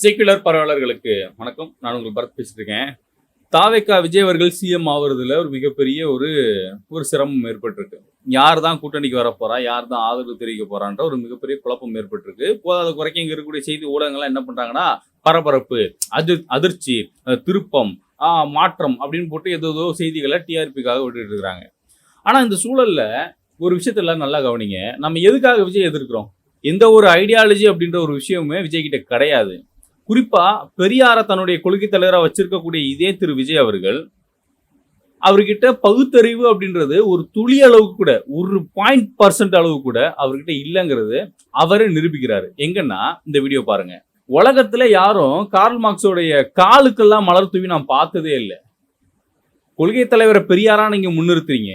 Secular பரவாளர்களுக்கு வணக்கம். நான் உங்களுக்கு பரத் பேசிட்டு இருக்கேன். தாவேக்கா விஜய் அவர்கள் சிஎம் ஆகுறதுல ஒரு மிகப்பெரிய ஒரு சிரமம் ஏற்பட்டிருக்கு. யார் தான் கூட்டணிக்கு வர போறா, யார் தான் ஆதரவு தெரிவிக்க போறான்ற ஒரு மிகப்பெரிய குழப்பம் ஏற்பட்டிருக்கு. போதாத குறைக்க இங்க இருக்கக்கூடிய செய்தி ஊடகங்கள்லாம் என்ன பண்றாங்கன்னா, பரபரப்பு, அதிர்ச்சி, திருப்பம், மாற்றம் அப்படின்னு போட்டு ஏதோ செய்திகளை டிஆர்பிக்காக விட்டுட்டு இருக்காங்க. ஆனா இந்த சூழல்ல ஒரு விஷயத்த எல்லாம் நல்லா கவனிங்க. நம்ம எதுக்காக விஜய் எதிர்க்கிறோம்? எந்த ஒரு ஐடியாலஜி அப்படின்ற ஒரு விஷயமுமே விஜய் கிட்ட கிடையாது. குறிப்பா பெரியார தன்னுடைய கொள்கை தலைவராக வச்சிருக்கக்கூடிய இதே திரு விஜய் அவர்கிட்ட பகுத்தறிவு அப்படின்றது ஒரு துளி அளவுக்கு கூட, ஒரு 0.% அளவு கூட அவர்கிட்ட இல்லைங்கிறது அவரே நிரூபிக்கிறாரு. எங்கன்னா இந்த வீடியோ பாருங்க. உலகத்துல யாரும் கார்ல் மார்க்ஸோடைய காலுக்கெல்லாம் மலர் தூவி நான் பார்த்ததே இல்லை. கொள்கை தலைவரை பெரியாரா நீங்க முன்னிறுத்துறீங்க,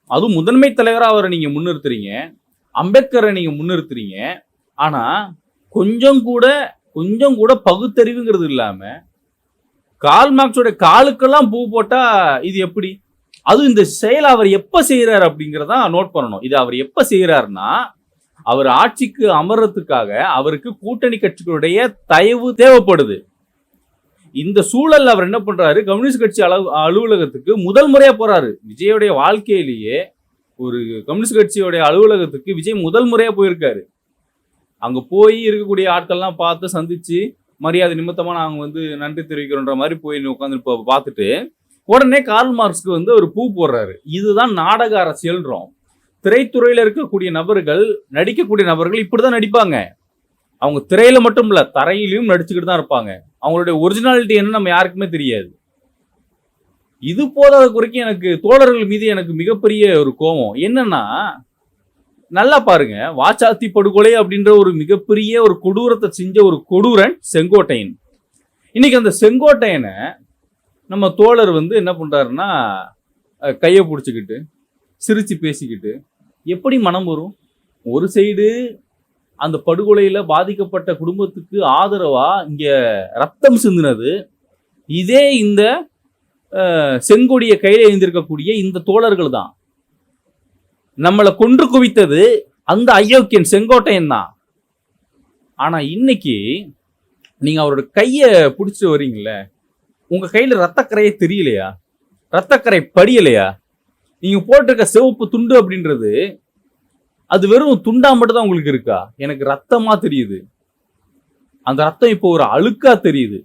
அதுவும் முதன்மை தலைவரா அவரை நீங்க முன்னிறுத்துறீங்க, அம்பேத்கரை நீங்க முன்னிறுத்துறீங்க. ஆனா கொஞ்சம் கூட பகுத்தறிவுங்கிறது இல்லாம கார்ல் மார்க்ஸோட காலுக்கெல்லாம் பூ போட்டா இது எப்படி? அதுவும் இந்த செயல் அவர் எப்ப செய்யறாரு அப்படிங்கிறத நோட் பண்ணணும். இது அவர் எப்ப செய்யறாருன்னா, அவர் ஆட்சிக்கு அமர்றதுக்காக அவருக்கு கூட்டணி கட்சிகளுடைய தயவு தேவைப்படுது. இந்த சூழல்ல அவர் என்ன பண்றாரு, கம்யூனிஸ்ட் கட்சி அலுவலகத்துக்கு முதல் முறையா போறாரு. விஜயோடைய வாழ்க்கையிலேயே ஒரு கம்யூனிஸ்ட் கட்சியோடைய அலுவலகத்துக்கு விஜய் முதல் முறையா போயிருக்காரு. அங்க போய் இருக்கக்கூடிய ஆட்கள்லாம் பார்த்து சந்திச்சு மரியாதை நிமித்தமா நாங்க நன்றி தெரிவிக்கிறோன்ற மாதிரி போய் உட்காந்து பார்த்துட்டு உடனே கார்ல் மார்க்ஸ்க்கு ஒரு பூ போடுறாரு. இதுதான் நாடக அரசியல்ன்றோம். திரைத்துறையில இருக்கக்கூடிய நபர்கள், நடிக்கக்கூடிய நபர்கள் இப்படிதான் நடிப்பாங்க. அவங்க திரையில மட்டும் இல்ல, தரையிலையும் நடிச்சுக்கிட்டு தான் இருப்பாங்க. அவங்களுடைய ஒரிஜினாலிட்டி என்ன நம்ம யாருக்குமே தெரியாது. இது போதாத குறைக்கும் எனக்கு தோழர்கள் மீது எனக்கு மிகப்பெரிய ஒரு கோபம் என்னன்னா, நல்லா பாருங்க, வாச்சாத்தி படுகொலை அப்படின்ற ஒரு மிகப்பெரிய ஒரு கொடூரத்தை செஞ்ச ஒரு கொடூரன் செங்கோட்டையன். இன்னைக்கு அந்த செங்கோட்டையனை நம்ம தோழர் என்ன பண்றாருன்னா, கையை பிடிச்சிக்கிட்டு சிரிச்சு பேசிக்கிட்டு எப்படி மனம் வரும்? ஒரு சைடு அந்த படுகொலையில பாதிக்கப்பட்ட குடும்பத்துக்கு ஆதரவா இங்க ரத்தம் சிந்தினது இதே இந்த செங்கொடிய கையில எழுந்திருக்கக்கூடிய இந்த தோழர்கள் தான். நம்மளை கொன்று குவித்தது அந்த அயோக்கியன் செங்கோட்டையன் தான். ஆனா இன்னைக்கு நீங்க அவரோட கைய பிடிச்சிட்டு வரீங்கல்ல, உங்க கையில ரத்தக்கரையே தெரியலையா? ரத்தக்கரை படியலையா? நீங்க போட்டிருக்க சிவப்பு துண்டு அப்படின்றது அது வெறும் துண்டா மட்டும் தான் உங்களுக்கு இருக்கா? எனக்கு ரத்தமா தெரியுது. அந்த ரத்தம் இப்போ ஒரு அழுக்கா தெரியுது.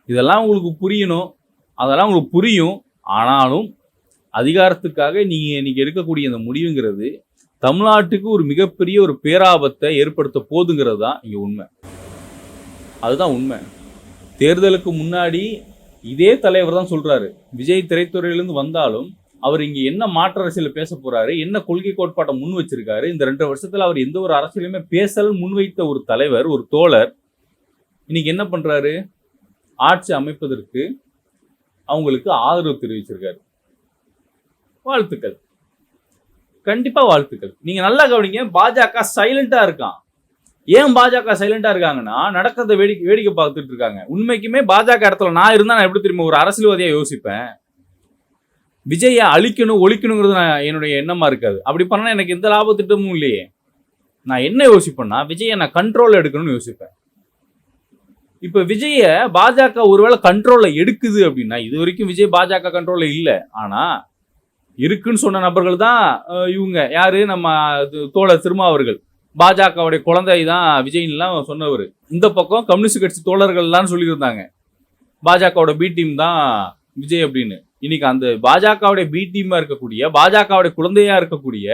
இதெல்லாம் உங்களுக்கு புரியணும், அதெல்லாம் உங்களுக்கு புரியும். ஆனாலும் அதிகாரத்துக்காக நீங்க இன்னைக்கு எடுக்கக்கூடிய இந்த முடிவுங்கிறது தமிழ்நாட்டுக்கு ஒரு மிகப்பெரிய ஒரு பேராபத்தை ஏற்படுத்த போதுங்கிறது தான் இங்க உண்மை. அதுதான் உண்மை. தேர்தலுக்கு முன்னாடி இதே தலைவர் தான் சொல்றாரு, விஜய் திரைத்துறையிலிருந்து வந்தாலும் அவர் இங்க என்ன மாற்று அரசியல் பேச போறாரு, என்ன கொள்கை கோட்பாட்டை முன் வச்சிருக்காரு, இந்த 2 வருஷத்துல அவர் எந்த ஒரு அரசியலுமே பேசல் முன்வைத்த ஒரு தலைவர், ஒரு தோழர் இன்னைக்கு என்ன பண்றாரு, ஆட்சி அமைப்பதற்கு அவங்களுக்கு ஆதரவு தெரிவிச்சிருக்காரு. வாழ்த்துக்கள், கண்டிப்பா வாழ்த்துக்கள். நீங்க நல்லா கவனிங்க, பாஜக சைலண்டா இருக்கான். ஏன் பாஜக சைலண்டா இருக்காங்கன்னா, நடக்கிறத வேடிக்கை பார்த்துட்டு இருக்காங்க. உண்மைக்குமே பாஜக இடத்துல நான் இருந்தா நான் எப்படி தெரியுமா ஒரு அரசியல்வாதியா யோசிப்பேன்? விஜயை அழிக்கணும் ஒழிக்கணுங்கிறது என்னுடைய எண்ணமா இருக்காது. அப்படி பண்ணா எனக்கு எந்த லாப திட்டமும் இல்லையே. நான் என்ன யோசிப்பேன்னா, விஜயை நான் கண்ட்ரோல் எடுக்கணும்னு யோசிப்பேன். இப்ப விஜய பாஜக ஒருவேளை கண்ட்ரோல்ல எடுக்குது அப்படின்னா, இது வரைக்கும் விஜய் பாஜக கண்ட்ரோல்ல இல்லை, ஆனா இருக்குன்னு சொன்ன நபர்கள் தான் இவங்க. யாரு? நம்ம தோழர் திருமாவர்கள். பாஜகவுடைய குழந்தை தான் விஜய்லாம் சொன்னவர். இந்த பக்கம் கம்யூனிஸ்ட் கட்சி தோழர்கள்லாம் சொல்லியிருந்தாங்க, பாஜகவோட பி டீம் தான் விஜய் அப்படின்னு. இன்னைக்கு அந்த பாஜகவுடைய பி டீமா இருக்கக்கூடிய, பாஜகவுடைய குழந்தையா இருக்கக்கூடிய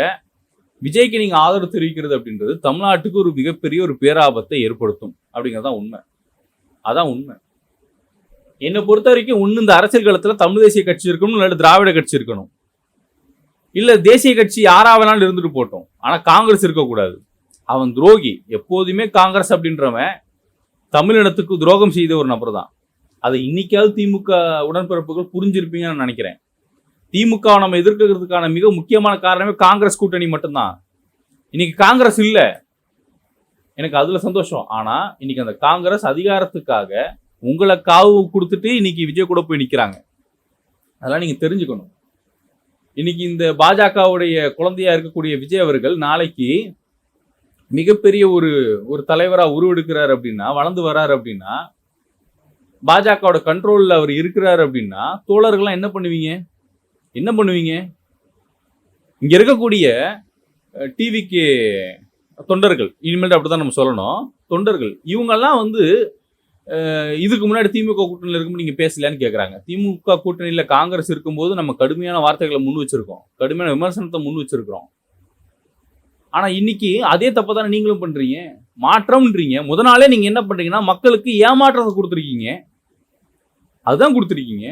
விஜய்க்கு நீங்க ஆதரவு தெரிவிக்கிறது அப்படின்றது தமிழ்நாட்டுக்கு ஒரு மிகப்பெரிய ஒரு பேராபத்தை ஏற்படுத்தும் அப்படிங்கிறதான் உண்மை. அதான் உண்மை. என்னை பொறுத்த வரைக்கும் இந்த அரசியல் களத்துல தமிழ் தேசிய கட்சி இருக்கணும், இல்லாட்டி திராவிட கட்சி இருக்கணும், இல்ல தேசிய கட்சி யாராவனாலும் இருந்துட்டு போட்டோம். ஆனா காங்கிரஸ் இருக்கக்கூடாது. அவன் துரோகி. எப்போதுமே காங்கிரஸ் அப்படின்றவன் தமிழினத்துக்கு துரோகம் செய்த ஒரு நபர் தான். அதை இன்னைக்காவது திமுக உடன்பிறப்புகள் புரிஞ்சிருப்பீங்கன்னு நினைக்கிறேன். திமுக நம்ம எதிர்க்கிறதுக்கான மிக முக்கியமான காரணமே காங்கிரஸ் கூட்டணி மட்டும்தான். இன்னைக்கு காங்கிரஸ் இல்ல, எனக்கு அதுல சந்தோஷம். ஆனா இன்னைக்கு அந்த காங்கிரஸ் அதிகாரத்துக்காக உங்களை காவு கொடுத்துட்டு இன்னைக்கு விஜய் கூட போய் நிக்கிறாங்க. அதெல்லாம் நீங்க தெரிஞ்சுக்கணும். இன்னைக்கு இந்த பாஜகவுடைய குழந்தையா இருக்கக்கூடிய விஜய் அவர்கள் நாளைக்கு மிகப்பெரிய ஒரு ஒரு தலைவரா உருவெடுக்கிறார் அப்படின்னா, வளர்ந்து வராரு அப்படின்னா, பாஜகவோட கண்ட்ரோல்ல அவர் இருக்கிறாரு அப்படின்னா, தோழர்கள்லாம் என்ன பண்ணுவீங்க? என்ன பண்ணுவீங்க? இங்க இருக்கக்கூடிய டிவிக்கு தொண்டர்கள், இனிமேல் அப்படிதான் நம்ம சொல்லணும். தொண்டர்கள் இவங்கெல்லாம் வந்து இதுக்கு முன்னாடி திமுக கூட்டணியில் இருக்கும்போது நீங்க பேசலையான்னு கேட்கறாங்க. திமுக கூட்டணியில காங்கிரஸ் இருக்கும்போது நம்ம கடுமையான வார்த்தைகளை முன் வச்சிருக்கோம், கடுமையான விமர்சனத்தை முன் வச்சிருக்கிறோம். ஆனா இன்னைக்கு அதே தப்பை தானே நீங்களும் பண்றீங்க. மாற்றம்ன்றீங்க. முத நாளே நீங்க என்ன பண்றீங்கன்னா, மக்களுக்கு ஏமாற்றத்தை கொடுத்துருக்கீங்க. அதுதான் கொடுத்துருக்கீங்க.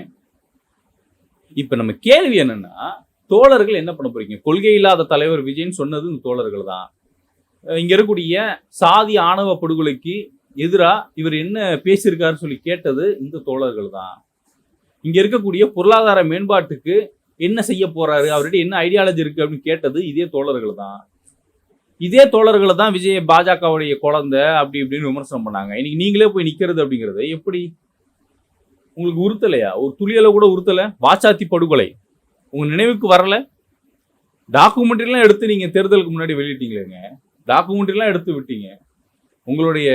இப்ப நம்ம கேள்வி என்னன்னா, தோழர்கள் என்ன பண்ண போறீங்க? கொள்கை இல்லாத தலைவர் விஜய்ன்னு சொன்னது இந்த தோழர்கள் தான். இங்க இருக்கக்கூடிய சாதி ஆணவ படுகொலைக்கு எதிரா இவர் என்ன பேசியிருக்காரு சொல்லி கேட்டது இந்த தோழர்கள் தான். இங்க இருக்கக்கூடிய பொருளாதார மேம்பாட்டுக்கு என்ன செய்ய போறாரு, அவர்கிட்ட என்ன ஐடியாலஜி இருக்கு அப்படின்னு கேட்டது இதே தோழர்கள் தான். இதே தோழர்களை தான் விஜய் பாஜகவுடைய குழந்தை அப்படி இப்படின்னு விமர்சனம் பண்ணாங்க. இன்னைக்கு நீங்களே போய் நிக்கிறது அப்படிங்கிறது எப்படி உங்களுக்கு உறுத்தலையா? ஒரு துளியல கூட உறுத்தல? வாச்சாத்தி படுகொலை உங்க நினைவுக்கு வரல? டாக்குமெண்ட்ரிலாம் எடுத்து நீங்க தேர்தலுக்கு முன்னாடி வெளியிட்டீங்களேங்க. டாக்குமெண்ட்ரிலாம் எடுத்து விட்டீங்க. உங்களுடைய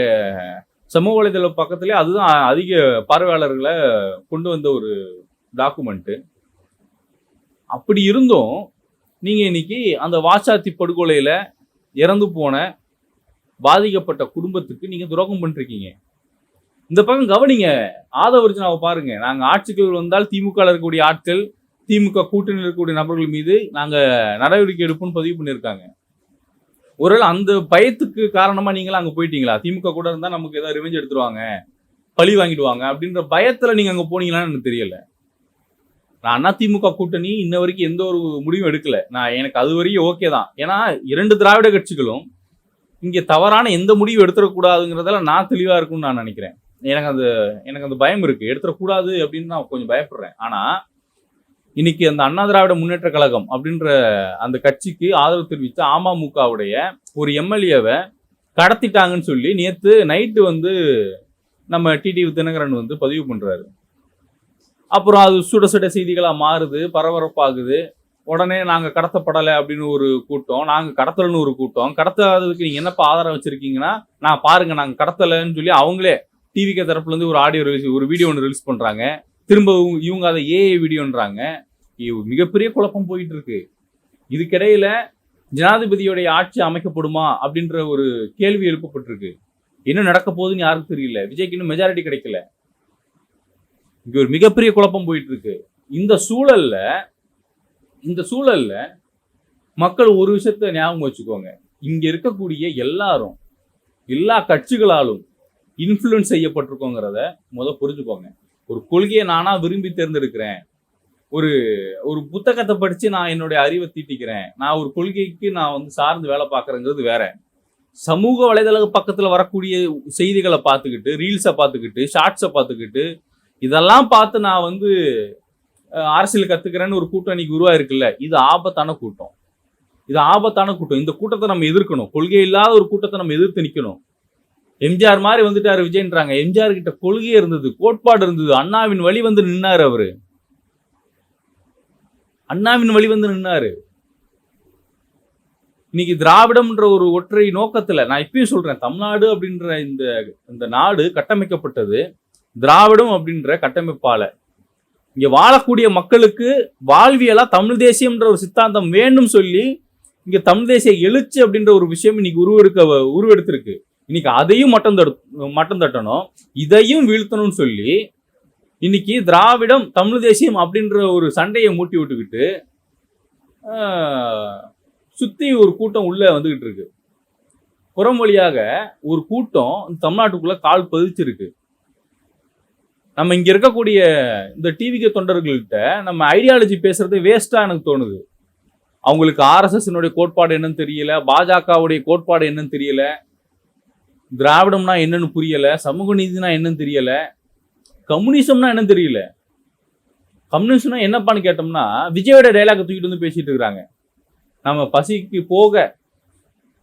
சமூக வலைதள பக்கத்திலே அதுதான் அதிக பார்வையாளர்களை கொண்டு வந்த ஒரு டாக்குமெண்ட். அப்படி இருந்தும் நீங்க இன்னைக்கு அந்த வாச்சாத்தி படுகொலையில இறந்து போன பாதிக்கப்பட்ட குடும்பத்துக்கு நீங்க துரோகம் பண்ணிருக்கீங்க. இந்த பக்கம் கவனிங்க, ஆதவர்ஜனாவை பாருங்க. நாங்க ஆட்சிக்கு வந்தால் திமுக இருக்கக்கூடிய ஆட்கள், திமுக கூட்டணியில் இருக்கக்கூடிய நபர்கள் மீது நாங்க நடவடிக்கை எடுப்போம்னு பதிவு பண்ணியிருக்காங்க. ஒருவேளை அந்த பயத்துக்கு காரணமா நீங்களும் அங்க போயிட்டீங்களா? திமுக கூட இருந்தா நமக்கு ஏதாவது ரிவெஞ்ச் எடுத்துருவாங்க, பழி வாங்கிடுவாங்க அப்படின்ற பயத்துல நீங்க அங்க போனீங்களான்னு எனக்கு தெரியல. நான் அதிமுக கூட்டணி இன்ன வரைக்கும் எந்த ஒரு முடிவும் எடுக்கல. எனக்கு அது வரைக்கும் ஓகே தான். ஏன்னா 2 திராவிட கட்சிகளும் இங்க தவறான எந்த முடிவும் எடுத்துடக்கூடாதுங்கிறதுல நான் தெளிவா இருக்கும்னு நான் நினைக்கிறேன். எனக்கு அந்த பயம் இருக்கு, எடுத்துடக்கூடாது அப்படின்னு நான் கொஞ்சம் பயப்படுறேன். ஆனா இன்னைக்கு அந்த அண்ணா திராவிட முன்னேற்ற கழகம் அப்படின்ற அந்த கட்சிக்கு ஆதரவு தெரிவித்த அமமுகவுடைய ஒரு எம்எல்ஏவை கடத்திட்டாங்கன்னு சொல்லி நேத்து நைட்டு வந்து நம்ம டிடிவி தினகரன் வந்து பதிவு பண்றாரு. அப்புறம் அது சுட சுட செய்திகளா மாறுது, பரபரப்பாகுது. உடனே நாங்க கடத்தப்படலை அப்படின்னு ஒரு கூட்டம், நாங்க கடத்தலன்னு ஒரு கூட்டம். கடத்தாததுக்கு நீங்க என்னப்பா ஆதாரம் வச்சிருக்கீங்கன்னா, நான் பாருங்க நாங்க கடத்தலைன்னு சொல்லி அவங்களே டிவிகே தரப்புல இருந்து ஒரு ஆடியோ ரிலீஸ், ஒரு வீடியோ ஒன்று ரிலீஸ் பண்றாங்க. திரும்ப இவங்க அதை ஏஐ வீடியோன்றாங்க. மிகப்பெரிய குழப்பம் போயிட்டு இருக்கு. இதுக்கிடையில ஜனாதிபதியுடைய ஆட்சி அமைக்கப்படுமா அப்படின்ற ஒரு கேள்வி எழுப்பப்பட்டிருக்கு. என்ன நடக்க போகுதுன்னு யாருக்கும் தெரியல. விஜய்க்கு இன்னும் மெஜாரிட்டி கிடைக்கல. இங்க ஒரு மிகப்பெரிய குழப்பம் போயிட்டு இருக்கு. இந்த சூழல்ல மக்கள் ஒரு விஷயத்த ஞாபகம் வச்சுக்கோங்க. இங்க இருக்கக்கூடிய எல்லாரும், எல்லா கட்சிகளாலும் இன்ஃப்ளூயன்ஸ் செய்யப்பட்டிருக்கோங்கிறத புரிஞ்சுக்கோங்க. ஒரு கொள்கையை நானா விரும்பி தேர்ந்தெடுக்கிறேன், ஒரு புத்தகத்தை படிச்சு நான் என்னுடைய அறிவை தீட்டிக்கிறேன், நான் ஒரு கொள்கைக்கு நான் வந்து சார்ந்து வேலை பார்க்கறேங்கிறது வேற. சமூக வலைதள பக்கத்துல வரக்கூடிய செய்திகளை பார்த்துக்கிட்டு, ரீல்ஸை பார்த்துக்கிட்டு, ஷார்ட்ஸை பார்த்துக்கிட்டு, இதெல்லாம் பார்த்து நான் வந்து அரசியல் கத்துக்கிறேன்னு ஒரு கூட்டம் இன்னைக்கு உருவாயிருக்குல்ல, இது ஆபத்தான கூட்டம். இந்த கூட்டத்தை நம்ம எதிர்க்கணும். கொள்கை இல்லாத ஒரு கூட்டத்தை நம்ம எதிர்த்து நிக்கணும். எம்ஜிஆர் மாதிரி வந்துட்டாரு விஜய்ன்றாங்க. எம்ஜிஆர் கிட்ட கொள்கை இருந்தது, கோட்பாடு இருந்தது. அண்ணாவின் வழி வந்து நின்னாரு. அவரு அண்ணாவின் வழி வந்து நின்னாரு. இன்னைக்கு திராவிடம்ன்ற ஒரு ஒற்றை நோக்கத்துல, நான் இப்பயும் சொல்றேன், தமிழ்நாடு அப்படின்ற இந்த நாடு கட்டமைக்கப்பட்டது திராவிடம் அப்படின்ற கட்டமைப்பால. இங்க வாழக்கூடிய மக்களுக்கு வாழ்வியலா தமிழ் தேசியம்ன்ற ஒரு சித்தாந்தம் வேண்டும் சொல்லி இங்க தமிழ் தேசிய எழுச்சி அப்படின்ற ஒரு விஷயம் இன்னைக்கு உருவெடுத்திருக்கு. இன்னைக்கு அதையும் மட்டம் தட்டணும், இதையும் வீழ்த்தணும்னு சொல்லி இன்னைக்கு திராவிடம் தமிழ் தேசியம் அப்படின்ற ஒரு சண்டையை மூட்டி விட்டுக்கிட்டு சுத்தி ஒரு கூட்டம் உள்ள வந்துகிட்டு இருக்கு. புறம் வழியாக ஒரு கூட்டம் தமிழ்நாட்டுக்குள்ள கால் பதிச்சிருக்கு. நம்ம இங்க இருக்கக்கூடிய இந்த டிவிக்கு தொண்டர்கள்கிட்ட நம்ம ஐடியாலஜி பேசுறது வேஸ்டா எனக்கு தோணுது. அவங்களுக்கு ஆர்எஸ்எஸ் கோட்பாடு என்னன்னு தெரியல, பாஜகவுடைய கோட்பாடு என்னன்னு தெரியல, திராவிடம்னா என்னன்னு புரியல, சமூக நீதினா என்னன்னு தெரியல, கம்யூனிசம்னா என்னன்னு தெரியல. கம்யூனிசம்னா என்னப்பான்னு கேட்டோம்னா விஜயோட டைலாக் தூக்கிட்டு வந்து பேசிட்டு இருக்காங்க. நம்ம பசிக்கு போக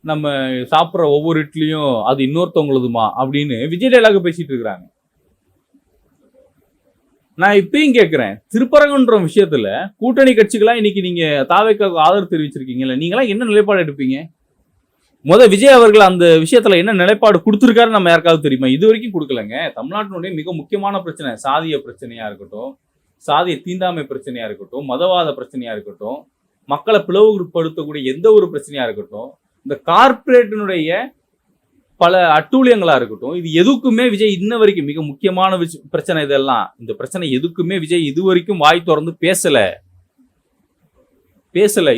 நம்ம சாப்பிட்ற ஒவ்வொரு இட்லியும் அது இன்னொருத்தவங்களதுமா அப்படின்னு விஜய் டைலாக் பேசிட்டு இருக்கிறாங்க. நான் இப்பயும் கேட்கிறேன், திருப்பரங்குன்ற விஷயத்துல கூட்டணி கட்சிகளா இன்னைக்கு நீங்க தாவேக்காவுக்கு ஆதரவு தெரிவிச்சிருக்கீங்கல்ல, நீங்களாம் என்ன நிலைப்பாடு எடுப்பீங்க? விஜய் அவர்கள் அந்த விஷயத்துல என்ன நிலைப்பாடு கொடுத்திருக்காரு நம்ம யாருக்காவது தெரியுமா? இது வரைக்கும் கொடுக்கலங்க. தமிழ்நாட்டினுடைய மிக முக்கியமான பிரச்சனை சாதிய பிரச்சனையா இருக்கட்டும், சாதிய தீண்டாமை பிரச்சனையா இருக்கட்டும், மதவாத பிரச்சனையா இருக்கட்டும், மக்களை பிளவுபடுத்தக்கூடிய எந்த ஒரு பிரச்சனையா இருக்கட்டும், இந்த கார்ப்பரேட்டினுடைய பல அட்டூழியங்களா இருக்கட்டும், இது எதுக்குமே விஜய் இன்ன வரைக்கும் மிக முக்கியமான பிரச்சனை இதெல்லாம். இந்த பிரச்சனை எதுக்குமே விஜய் இது வரைக்கும் வாய் திறந்து பேசல.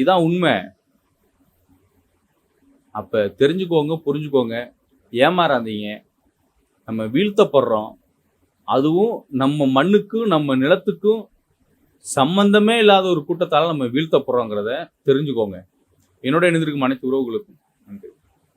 இதான் உண்மை. அப்ப தெரிஞ்சுக்கோங்க, புரிஞ்சுக்கோங்க, ஏமாறாதீங்க. நம்ம வீழ்த்தப்படுறோம். அதுவும் நம்ம மண்ணுக்கும் நம்ம நிலத்துக்கும் சம்பந்தமே இல்லாத ஒரு கூட்டத்தால நம்ம வீழ்த்தப்படுறோங்கிறத தெரிஞ்சுக்கோங்க. என்னோட இணைந்திருக்கும் அனைத்து உறவுகளுக்கும்